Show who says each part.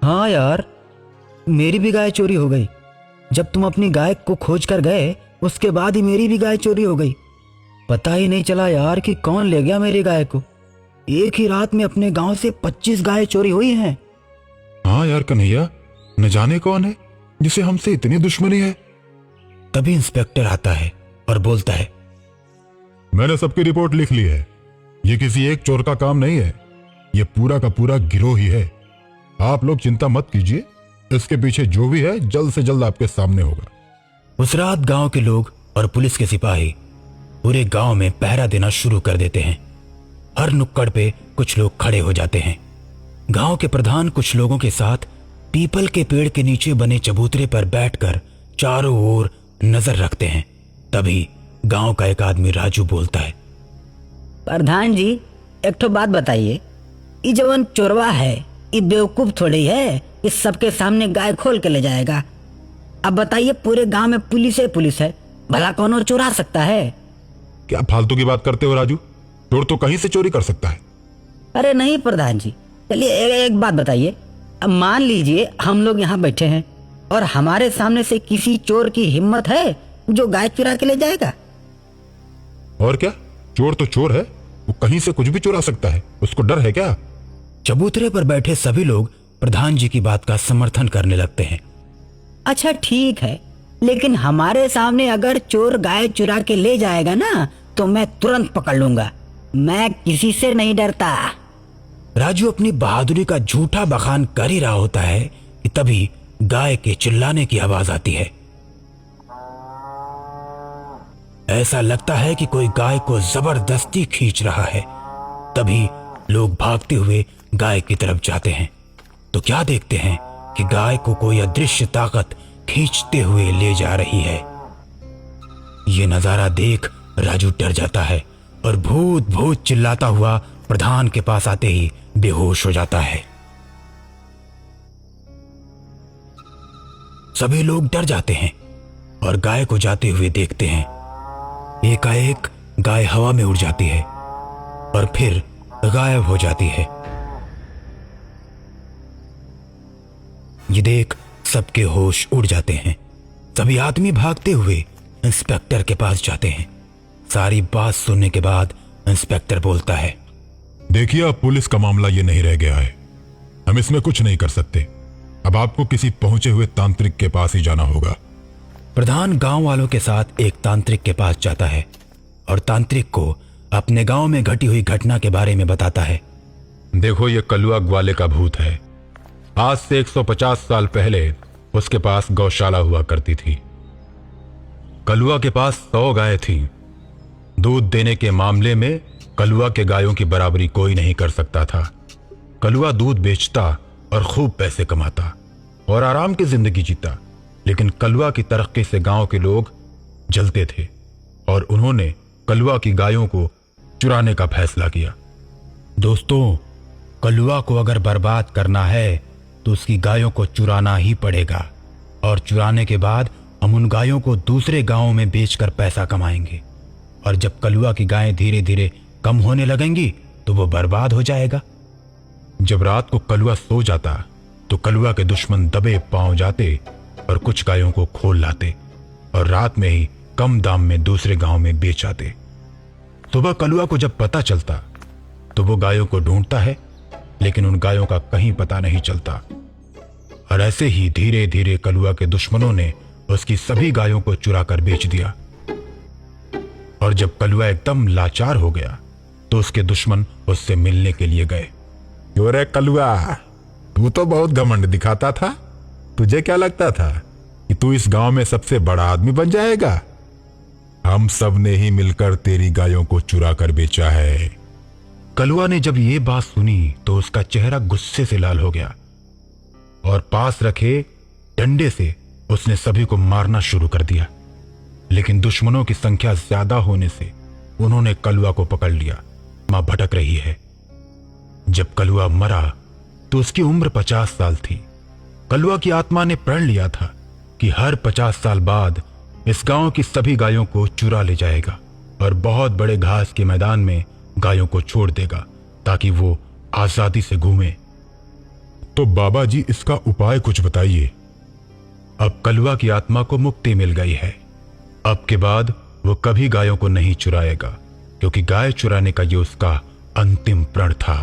Speaker 1: हाँ यार, मेरी भी गाय चोरी हो गई। जब तुम अपनी गाय को खोज कर गए उसके बाद ही मेरी भी गाय चोरी हो गई। पता ही नहीं चला यार कि कौन ले गया मेरी गाय को। एक ही रात में अपने गांव से 25 गायें चोरी हुई हैं।
Speaker 2: हाँ यार कन्हैया, न जाने कौन है जिसे हमसे इतनी दुश्मनी है।
Speaker 1: तभी इंस्पेक्टर आता है और बोलता है,
Speaker 2: मैंने सबकी रिपोर्ट लिख ली है। ये किसी एक चोर का काम नहीं है, ये पूरा का पूरा गिरोह ही है। आप लोग चिंता मत कीजिए, इसके पीछे जो भी है जल्द से जल्द आपके सामने होगा।
Speaker 1: उस रात गांव के लोग और पुलिस के सिपाही पूरे गांव में पहरा देना शुरू कर देते हैं। हर नुक्कड़ पे कुछ लोग खड़े हो जाते हैं। गांव के प्रधान कुछ लोगों के साथ पीपल के पेड़ के नीचे बने चबूतरे पर बैठकर चारों ओर नजर रखते हैं। तभी गांव का एक आदमी राजू बोलता है,
Speaker 3: प्रधान जी, एक तो बात बताइए, ये जवन चोरवा है ये बेवकूफ थोड़ी है कि सबके सामने गाय खोल के ले जाएगा। अब बताइए, पूरे गांव में पुलिस है, भला कौन और चुरा सकता है?
Speaker 2: क्या फालतू की बात करते हो राजू, चोर तो कहीं से चोरी कर सकता है।
Speaker 3: अरे नहीं प्रधान जी, चलिए एक बात बताइए, अब मान लीजिए हम लोग यहाँ बैठे हैं और हमारे सामने से किसी चोर की हिम्मत है जो गाय चुरा के ले जाएगा?
Speaker 2: और क्या, चोर तो चोर है, वो कहीं से कुछ भी चुरा सकता है, उसको डर है क्या?
Speaker 1: चबूतरे पर बैठे सभी लोग प्रधान जी की बात का समर्थन करने लगते हैं।
Speaker 3: अच्छा ठीक है, लेकिन हमारे सामने अगर चोर गाय चुरा के ले जाएगा ना तो मैं तुरंत पकड़ लूंगा। मैं किसी से नहीं डरता।
Speaker 1: राजू अपनी बहादुरी का झूठा बखान कर ही रहा होता है कि तभी गाय के चिल्लाने की आवाज आती है। ऐसा लगता है कि कोई गाय को जबरदस्ती खींच रहा है। तभी लोग भागते हुए गाय की तरफ जाते हैं तो क्या देखते हैं कि गाय को कोई अदृश्य ताकत खींचते हुए ले जा रही है। ये नजारा देख राजू डर जाता है और भूत भूत चिल्लाता हुआ प्रधान के पास आते ही बेहोश हो जाता है। सभी लोग डर जाते हैं और गाय को जाते हुए देखते हैं। एकाएक गाय हवा में उड़ जाती है और फिर गायब हो जाती है। ये देख सबके होश उड़ जाते हैं। सभी आदमी भागते हुए इंस्पेक्टर के पास जाते हैं। सारी बात सुनने के बाद इंस्पेक्टर बोलता है,
Speaker 2: देखिए, अब पुलिस का मामला ये नहीं रह गया है, हम इसमें कुछ नहीं कर सकते। अब आपको किसी पहुंचे हुए तांत्रिक के पास ही जाना होगा।
Speaker 1: प्रधान गांव वालों के साथ एक तांत्रिक के पास जाता है और तांत्रिक को अपने गांव में घटी हुई घटना के बारे में बताता है।
Speaker 2: देखो, ये कलुआ ग्वाले का भूत है। आज से 150 साल पहले उसके पास गौशाला हुआ करती थी। कलुआ के पास 100 गायें थीं। दूध देने के मामले में कलुआ के गायों की बराबरी कोई नहीं कर सकता था। कलुआ दूध बेचता और खूब पैसे कमाता और आराम की जिंदगी जीता। लेकिन कलुआ की तरक्की से गांव के लोग जलते थे और उन्होंने कलुआ की गायों को चुराने का फैसला किया।
Speaker 1: दोस्तों, कलुआ को अगर बर्बाद करना है तो उसकी गायों को चुराना ही पड़ेगा और चुराने के बाद हम उन गायों को दूसरे गांवों में बेचकर पैसा कमाएंगे और जब कलुआ की गायें धीरे धीरे कम होने लगेंगी तो वो बर्बाद हो जाएगा।
Speaker 2: जब रात को कलुआ सो जाता तो कलुआ के दुश्मन दबे पांव जाते और कुछ गायों को खोल लाते और रात में ही कम दाम में दूसरे गांव में बेच आते। सुबह कलुआ को जब पता चलता तो वो गायों को ढूंढता है, लेकिन उन गायों का कहीं पता नहीं चलता। और ऐसे ही धीरे धीरे कलुआ के दुश्मनों ने उसकी सभी गायों को चुरा कर बेच दिया। और जब कलुआ एकदम लाचार हो गया तो उसके दुश्मन उससे मिलने के लिए गए। अरे कलुआ, तू तो बहुत घमंड दिखाता था। तुझे क्या लगता था कि तू इस गांव में सबसे बड़ा आदमी बन जाएगा? हम सब ने ही मिलकर तेरी गायों को चुरा कर बेचा है।
Speaker 1: कलुआ ने जब ये बात सुनी तो उसका चेहरा गुस्से से लाल हो गया और पास रखे डंडे से उसने सभी को मारना शुरू कर दिया। लेकिन दुश्मनों की संख्या ज्यादा होने से उन्होंने कलुआ को पकड़ लिया। मां भटक रही है। जब कलुआ मरा तो उसकी उम्र 50 साल थी। कलुआ की आत्मा ने प्रण लिया था कि हर 50 साल बाद इस गांव की सभी गायों को चुरा ले जाएगा और बहुत बड़े घास के मैदान में गायों को छोड़ देगा ताकि वो आजादी से घूमे। तो बाबा जी इसका उपाय कुछ बताइए।
Speaker 2: अब कलुआ की आत्मा को मुक्ति मिल गई है। अब के बाद वो कभी गायों को नहीं चुराएगा, क्योंकि गाय चुराने का ये उसका अंतिम प्रण था।